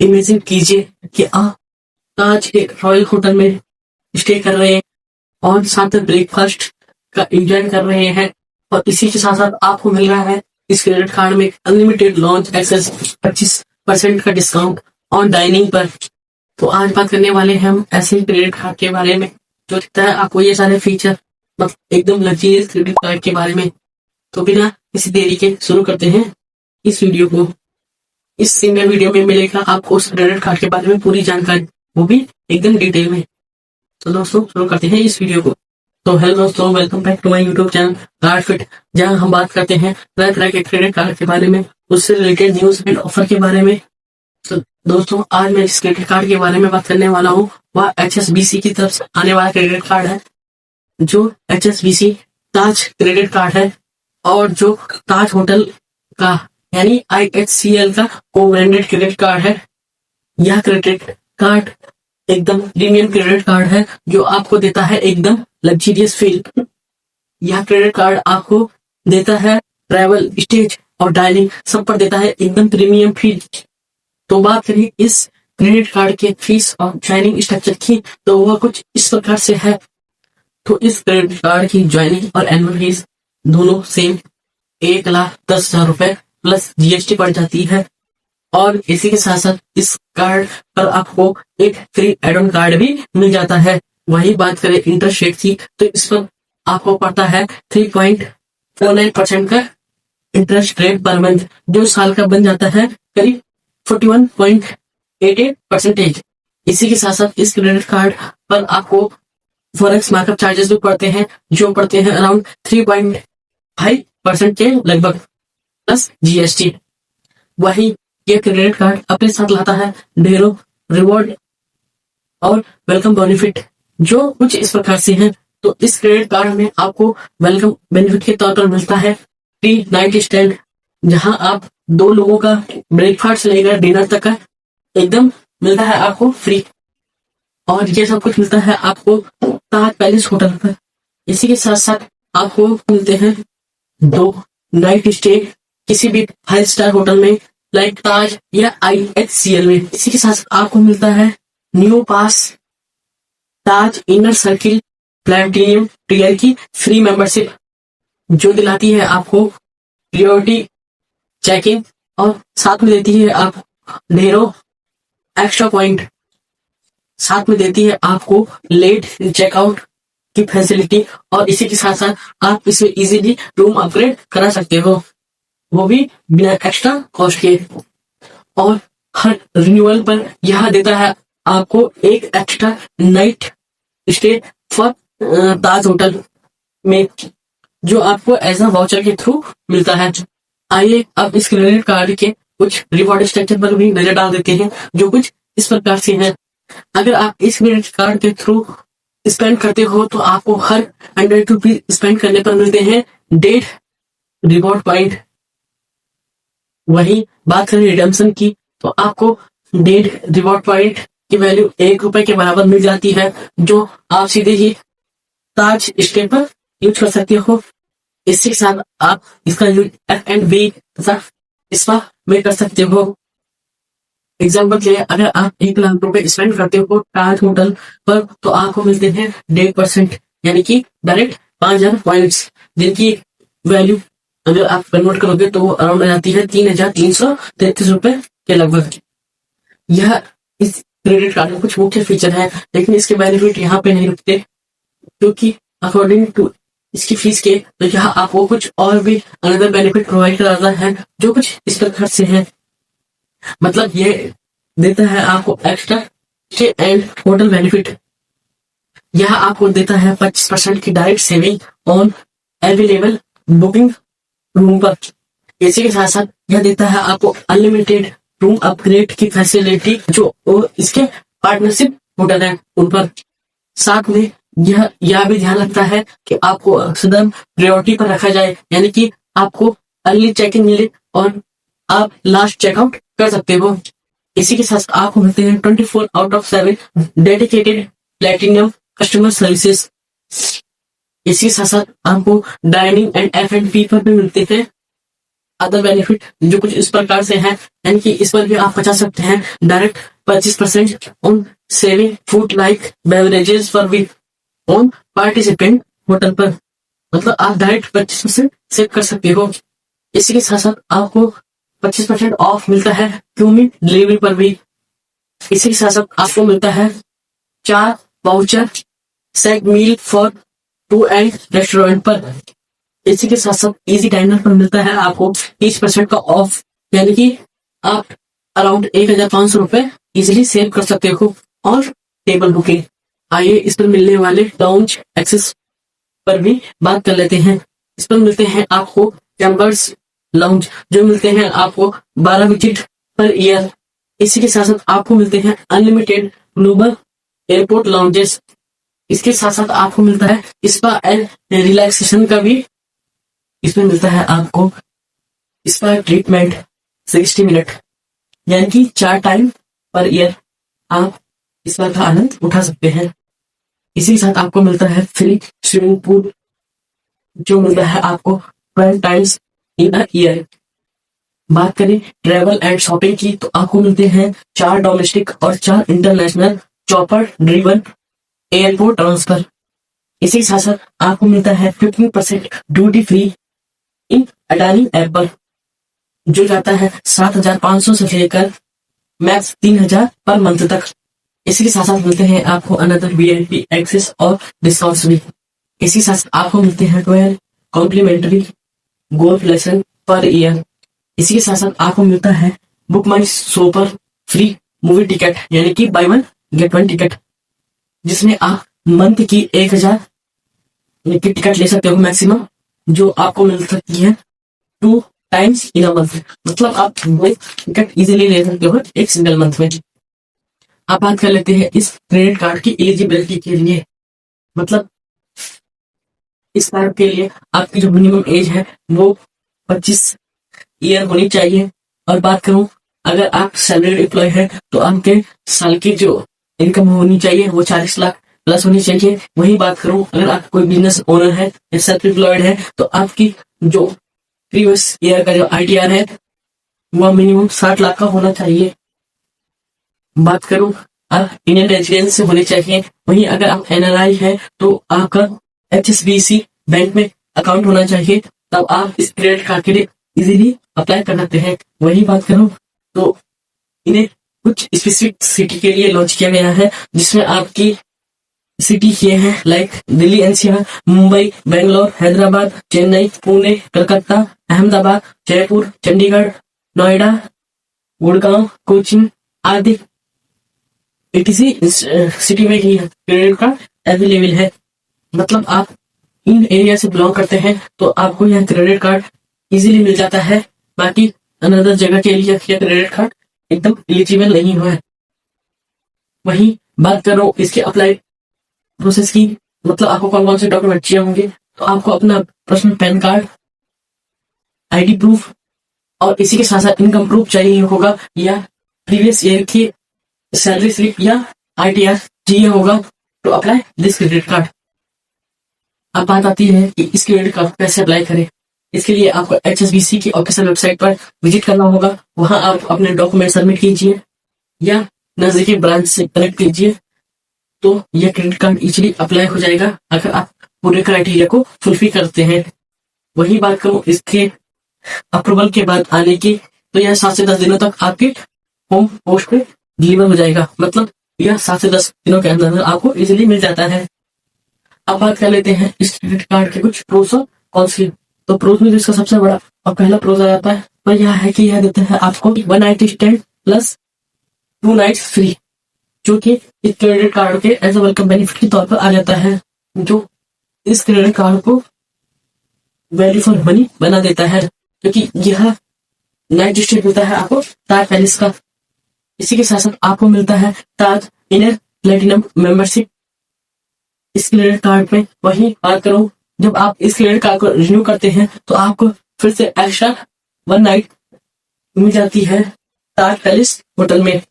Imagine कीजिए कि आप ताज के रॉयल होटल में स्टे कर रहे हैं और साथ में ब्रेकफास्ट का एंजॉय कर रहे हैं, और इसी के साथ साथ आपको मिल रहा है इस क्रेडिट कार्ड में अनलिमिटेड लॉन्च एक्सेस 25% का डिस्काउंट ऑन डाइनिंग पर। तो आज बात करने वाले हैं हम ऐसे क्रेडिट कार्ड के बारे में जो देता है आपको ये सारे फीचर, मतलब एकदम लग्जरियस क्रेडिट कार्ड के बारे में। तो बिना किसी देरी के शुरू करते हैं इस वीडियो को। इस सिंगल वीडियो में मिलेगा आपको उस क्रेडिट कार्ड के बारे में पूरी जानकारी, वो भी एकदम डिटेल में। तो दोस्तों शुरू करते हैं इस वीडियो को। तो हेलो दोस्तों, welcome back to my YouTube channel card fit, जहां हम बात करते हैं तरह तरह के क्रेडिट कार्ड के बारे में, उससे रिलेटेड न्यूज एंड ऑफर के बारे में। तो दोस्तों आज मैं जिस क्रेडिट कार्ड के बारे में बात करने वाला हूँ वह HSBC की तरफ से आने वाला क्रेडिट कार्ड है, जो HSBC ताज क्रेडिट कार्ड है, और जो ताज होटल का यानी IHCL का को ब्रांडेड क्रेडिट कार्ड है। यह क्रेडिट कार्ड एकदम प्रीमियम क्रेडिट कार्ड है जो आपको देता है एकदम लग्जरियस फील। यह क्रेडिट कार्ड आपको देता है ट्रैवल, स्टेज और डाइनिंग सब पर देता है एकदम प्रीमियम फील। तो बात करें इस क्रेडिट कार्ड के फीस और ज्वाइनिंग स्ट्रक्चर की, तो वह कुछ इस प्रकार से है। तो इस क्रेडिट कार्ड की ज्वाइनिंग और एनुअल फीस दोनों सेम 1,10,000 रुपए प्लस GST पड़ जाती है। और इसी के साथ साथ इस कार्ड पर आपको एक फ्री एड ऑन कार्ड भी मिल जाता है। वही बात करें इंटरेस्ट रेट की, तो इस पर आपको पड़ता है 3.49% का इंटरेस्ट रेट पर मंथ, जो साल का बन जाता है करीब 41.88%। इसी के साथ साथ इस क्रेडिट कार्ड पर आपको फॉरेक्स मार्कअप चार्जेस भी पड़ते हैं, जो पड़ते हैं अराउंड 3.5% के लगभग प्लस GST। वही ये क्रेडिट कार्ड अपने साथ लाता है ढेरों रिवॉर्ड और वेलकम बेनिफिट, जो कुछ इस प्रकार से हैं। तो इस क्रेडिट कार्ड में आपको वेलकम बेनिफिट के तौर पर मिलता है फ्री नाइट स्टैंड, जहां आप 2 लोगों का ब्रेकफास्ट से लेकर डिनर तक का एकदम मिलता है आपको फ्री। और ये सब कुछ मिलता है आपको ताज पैलेस होटल पर। इसी के साथ साथ आपको मिलते हैं 2 नाइट स्टे किसी भी 5 स्टार होटल में, लाइक ताज या IHCL में। इसी के साथ आपको मिलता है न्यू पास ताज इनर सर्किल प्लैटिनियम टियर की फ्री मेंबरशिप, जो दिलाती है आपको प्रियोरिटी चेक इन और साथ में देती है आप ढेरों एक्स्ट्रा पॉइंट, साथ में देती है आपको लेट चेकआउट की फैसिलिटी। और इसी के साथ साथ आप इसमें इजीली रूम अपग्रेड करा सकते हो, वो भी बिना एक्स्ट्रा कॉस्ट के। और हर रिन्यूअल पर यह देता है आपको एक extra night stay for Taj hotel में, जो आपको एज अ वाउचर के थ्रू मिलता है। आइए अब इस क्रेडिट कार्ड के कुछ रिवॉर्ड स्ट्रक्चर पर भी नजर डाल देते हैं, जो कुछ इस प्रकार से है। अगर आप इस क्रेडिट कार्ड के थ्रू स्पेंड करते हो तो आपको हर 100 रुपीज स्पेंड करने पर मिलते हैं 1.5 रिवॉर्ड पॉइंट। वही बात करें रिडेम्पशन की, तो आपको 1.5 रिवॉर्ड पॉइंट की वैल्यू 1 रुपए के बराबर मिल जाती है, जो आप सीधे ही ताज स्टे पर यूज कर सकते हो। इसी के साथ आप इसका यूज F&B तथा स्पा में कर सकते हो। एग्जाम्पल के लिए अगर आप 1 लाख रुपए स्पेंड करते हो ताज होटल पर, तो आपको मिलते हैं 1.5%, यानी कि डायरेक्ट 5,000 पॉइंट्स, जिनकी वैल्यू अगर आप कन्वर्ट करोगे तो वो अराउंड आ जाती है 3,333 रुपए के लगभग। यह इस क्रेडिट कार्ड में कुछ मुख्य फीचर है, लेकिन इसके बेनिफिट यहाँ पे नहीं रुकते, क्योंकि अकॉर्डिंग टू इसकी फीस के, तो यहाँ आपको कुछ और भी अनदर बेनिफिट प्रोवाइड कराता है, जो कुछ इस प्रकार से है। मतलब ये देता है आपको extra stay and hotel benefit. यह आपको देता है 25% की direct saving on available booking room पर। इसी के साथ साथ यह देता है आपको अनलिमिटेड रूम अपग्रेड की फैसिलिटी, जो इसके पार्टनरशिप होटल है उन पर। साथ में यह भी ध्यान रखता है कि आपको सदम प्रायोरिटी पर रखा जाए, यानी कि आपको अर्ली चेक इन मिले और आप लास्ट चेकआउट कर सकते हो। इसी के साथ आपको मिलते हैं 24/7 डेडिकेटेड प्लेटिनियम कस्टमर सर्विसेज। इसी के साथ साथ आपको डाइनिंग एंड F&B पर भी मिलते हैं अदर बेनिफिट जो कुछ इस प्रकार से हैं, यानी कि इस पर भी आप बचा सकते हैं direct 25% on saving food like beverages for week on participant hotel पर। मतलब आप डायरेक्ट 25% सेव कर सकते हो। इसी के साथ साथ आपको 25% ऑफ मिलता है क्यूमी डिलीवरी पर भी। इसी के साथ साथ आपको मिलता है 4 voucher set meal for 2 and restaurant पर। इसी के साथ साथ इजी डाइनर पर मिलता है आपको 30% का ऑफ, यानी कि आप अराउंड 1500 रुपए इजिली सेव कर सकते हो। और टेबल बुकिंग, आइए इस पर मिलने वाले लाउंज एक्सेस पर भी बात कर लेते हैं। इस पर मिलते हैं आपको चैम्बर्स लाउंज, जो मिलते हैं आपको 12 विजिट पर ईयर। इसी के साथ साथ आपको मिलते हैं अनलिमिटेड ग्लोबल एयरपोर्ट लाउंजेस। इसके साथ साथ आपको मिलता है स्पा एंड रिलैक्सेशन का भी इसमें मिलता है आपको स्पा ट्रीटमेंट 60 मिनट, यानी कि 4 टाइम पर ईयर आप स्पा का आनंद उठा सकते हैं। इसी के साथ आपको मिलता है फ्री स्विमिंग पूल, जो मिलता है आपको 12 टाइम्स इन अ ईयर। बात करें ट्रेवल एंड शॉपिंग की, तो आपको मिलते हैं 4 डोमेस्टिक और 4 international chopper driven airport transfer. इसी के साथ साथ आपको मिलता है 15% duty free in Adani app पर, जो जाता है 7,500 से लेकर मैक्स 3,000 पर मंथ तक। इसी के साथ साथ मिलते हैं आपको अनदर वीआईपी एक्सेस और डिस्काउंट्स भी। इसी के साथ आपको मिलते हैं 12 complimentary golf lesson per year. इसी के साथ साथ आपको मिलता है बुक माई शो पर फ्री मूवी टिकट, यानी कि buy one get one ticket, जिसमें आप मंथ की 1,000 की टिकट ले सकते हो मैक्सिमम, जो आपको मिल सकती है 2 टाइम्स इन अ मंथ। मतलब आप टिकट इजीली ले सकते हो एक सिंगल मंथ में। आप बात कर लेते हैं इस क्रेडिट कार्ड की एलिजिबिलिटी के लिए। मतलब इस कार्ड के लिए आपकी जो मिनिमम एज है वो 25 ईयर होनी चाहिए। और बात करूं अगर आप सैलरीड एम्प्लॉय है तो आपके साल की जो इनकम होनी चाहिए वो 40 लाख प्लस होनी चाहिए। वही बात करूं अगर आप कोई बिजनेस ओनर है या सेल्फ एम्प्लॉयड है तो आपकी जो प्रीवियस ईयर का जो आईटीआर है वह मिनिमम 60 लाख का होना चाहिए। बात करूं आप इंडियन रेजिडेंस से होने चाहिए। वहीं अगर आप एनआरआई है तो आपका एचएसबीसी बैंक में अकाउंट होना चाहिए, तब आप इस क्रेडिट कार्ड के लिए इजीली अप्लाई कर सकते हैं। वही बात करूं तो इन्हें कुछ स्पेसिफिक सिटी के लिए लॉन्च किया गया है, जिसमें आपकी सिटी ये है लाइक दिल्ली एनसीआर, मुंबई, बेंगलोर, हैदराबाद, चेन्नई, पुणे, कलकत्ता, अहमदाबाद, जयपुर, चंडीगढ़, नोएडा, गुड़गांव, कोचिन आदि इसी सिटी में ही क्रेडिट कार्ड अवेलेबल है। मतलब आप इन एरिया से बिलोंग करते हैं तो आपको यह क्रेडिट कार्ड इजीली मिल जाता है। बाकी अनदर जगह के लिए यह क्रेडिट कार्ड एकदम एलिजिबल नहीं हुआ है। वहीं बात करो इसके अप्लाई प्रोसेस की, मतलब आपको कौन कौन से डॉक्यूमेंट चाहिए होंगे, तो आपको अपना personal pan card, ID proof और इसी के साथ साथ इनकम प्रूफ चाहिए होगा, या प्रीवियस ईयर की सैलरी स्लिप या आईटीआर चाहिए होगा to apply this credit card. अब बात आती है कि इस क्रेडिट कार्ड कैसे अप्लाई करें। इसके लिए आपको एचएसबीसी की ऑफिशियल वेबसाइट पर विजिट करना होगा। वहां आप अपने डॉक्यूमेंट सबमिट कीजिए या नजदीकी ब्रांच से कनेक्ट कीजिए, तो यह क्रेडिट कार्ड इजीली अप्लाई हो जाएगा अगर आप पूरे क्राइटेरिया को फुलफिल करते हैं। वही बात करूं इसके अप्रूवल के बाद आने की, तो यह 7 से 10 दिनों तक आपके होम पोस्ट पे डिलीवर हो जाएगा। मतलब यह 7 से 10 दिनों के अंदर आपको इजीली मिल जाता है। अब बात कर लेते हैं इस क्रेडिट कार्ड के कुछ प्रोस और कॉन्स की। तो प्रोस में इसका सबसे बड़ा और पहला प्रोस आ जाता है वह यह है कि यह देता है आपको 1 night stay plus 2 nights free, जो कि इस क्रेडिट कार्ड के एज अ वेलकम बेनिफिट के तौर पर आ जाता है, जो इस क्रेडिट कार्ड को वैल्यू फॉर मनी बना देता है, क्योंकि यह नाइट स्टे मिलता है आपको ताज पैलेस का। इसी के साथ साथ आपको मिलता है ताज इनर प्लेटिनम मेंबरशिप इस क्रेडिट कार्ड में। वही बात करूं जब आप इस क्रेडिट कार्ड को रिन्यू करते हैं तो आपको फिर से एक्स्ट्रा 1 नाइट मिल जाती है ताज पैलेस होटल में।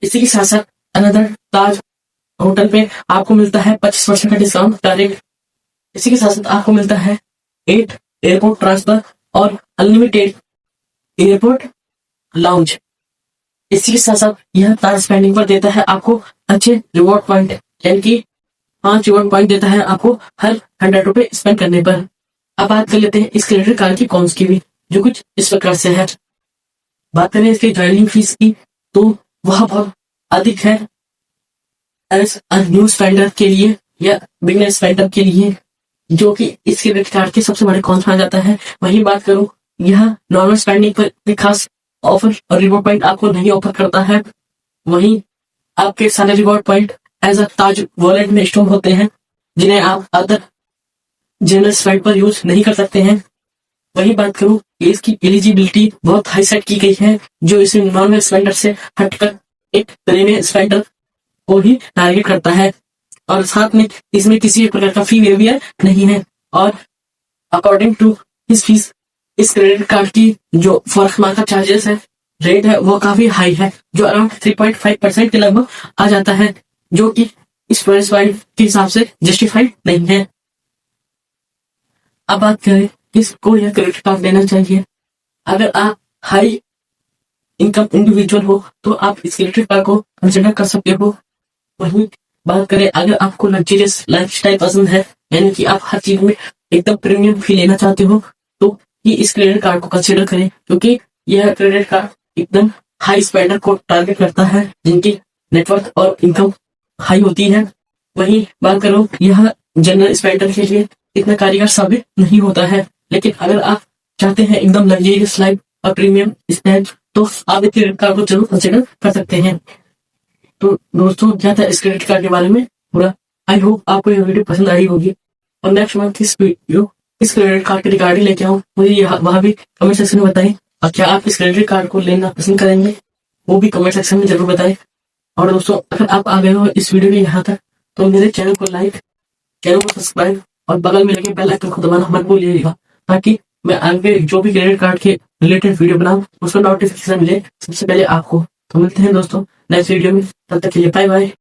इसी के साथ साथ अनदर ताज होटल पे आपको मिलता है 25% का डिस्काउंट डायरेक्ट। इसी के साथ साथ आपको मिलता है 8 एयरपोर्ट ट्रांसफर और अनलिमिटेड एयरपोर्ट लाउंज। इसी के साथ साथ यह ताज स्पेंडिंग पर देता है आपको अच्छे रिवॉर्ड पॉइंट, यानी कि 5 रिवॉर्ड पॉइंट देता है आपको हर 100 रुपए स्पेंड करने पर। अब बात कर लेते हैं इस क्रेडिट कार्ड की कॉन्स की भी, जो कुछ इस प्रकार से है। बात करें इसकी ज्वाइनिंग फीस की, तो वह बहुत अधिक है एज अ न्यू स्पेंडर के लिए या बिगनर स्पेंडर के लिए, जो कि इस क्रेडिट कार्ड के सबसे बड़े कॉन्स माना जाता है। वहीं बात करूं, यह नॉर्मल स्पेंडिंग पर कोई खास ऑफर और रिवॉर्ड पॉइंट आपको नहीं ऑफर करता है। वहीं आपके सारे reward point as a Taj wallet में स्टोर होते हैं, जिन्हें आप अदर जनरल स्पेंड पर यूज नहीं कर सकते हैं। वही बात करूं कि इसकी एलिजिबिलिटी बहुत हाई सेट की गई है, जो इसे नॉर्मल स्पेंडर से हटकर एक प्रीमियम स्पेंडर को ही टारगेट करता है। और साथ में इसमें किसी भी प्रकार का फी वेवियर नहीं है। और अकॉर्डिंग टू इस फीस, इस क्रेडिट कार्ड की जो फॉरेक्स मार्केट चार्जेस है, रेट है, वो काफी हाई है, जो अराउंड 3.5% के लगभग आ जाता है, जो कि इस प्राइस पॉइंट के हिसाब से जस्टिफाइड नहीं है। अब बात करें किसको यह क्रेडिट कार्ड लेना चाहिए। अगर आप हाई इनकम इंडिविजुअल हो तो आप इस क्रेडिट कार्ड को कंसिडर कर सकते हो। वहीं बात करें अगर आपको लग्जरियस लाइफस्टाइल पसंद है, यानी कि आप हर चीज में एकदम प्रीमियम फील लेना चाहते हो, तो ये इस क्रेडिट कार्ड को कंसिडर करें, क्योंकि यह क्रेडिट कार्ड एकदम हाई स्पेंडर को टारगेट करता है, जिनकी नेटवर्थ और इनकम हाई होती है। वहीं बात करो, यह जनरल स्पेंडर के लिए इतना कारगर साबित नहीं होता है, लेकिन अगर आप चाहते हैं एकदम लग्जरियस लाइफ और प्रीमियम स्पेंड, तो आप इस क्रेडिट कार्ड को जरूर कंसिडर कर सकते हैं। तो दोस्तों, क्या था इस क्रेडिट कार्ड के बारे में पूरा। आई होप आपको ये वीडियो पसंद आई होगी, और नेक्स्ट मंथ इस वीडियो इस क्रेडिट कार्ड की रिगार्डिंग लेके आऊँ, मुझे वहाँ भी कमेंट सेक्शन में बताएं। और क्या आप इस क्रेडिट कार्ड को लेना पसंद करेंगे, वो भी कमेंट सेक्शन में जरूर बताएं। और दोस्तों, अगर आप आ गए हो इस वीडियो में यहाँ तक, तो मेरे चैनल को लाइक, चैनल को सब्सक्राइब और बगल में लगे बेल आइकन को दबाना मत भूलिएगा, ताकि मैं आगे जो भी क्रेडिट कार्ड के रिलेटेड वीडियो बनाऊं उसका नोटिफिकेशन मिले सबसे पहले आपको। तो मिलते हैं दोस्तों नेक्स्ट वीडियो में, तब तक के लिए बाय बाय।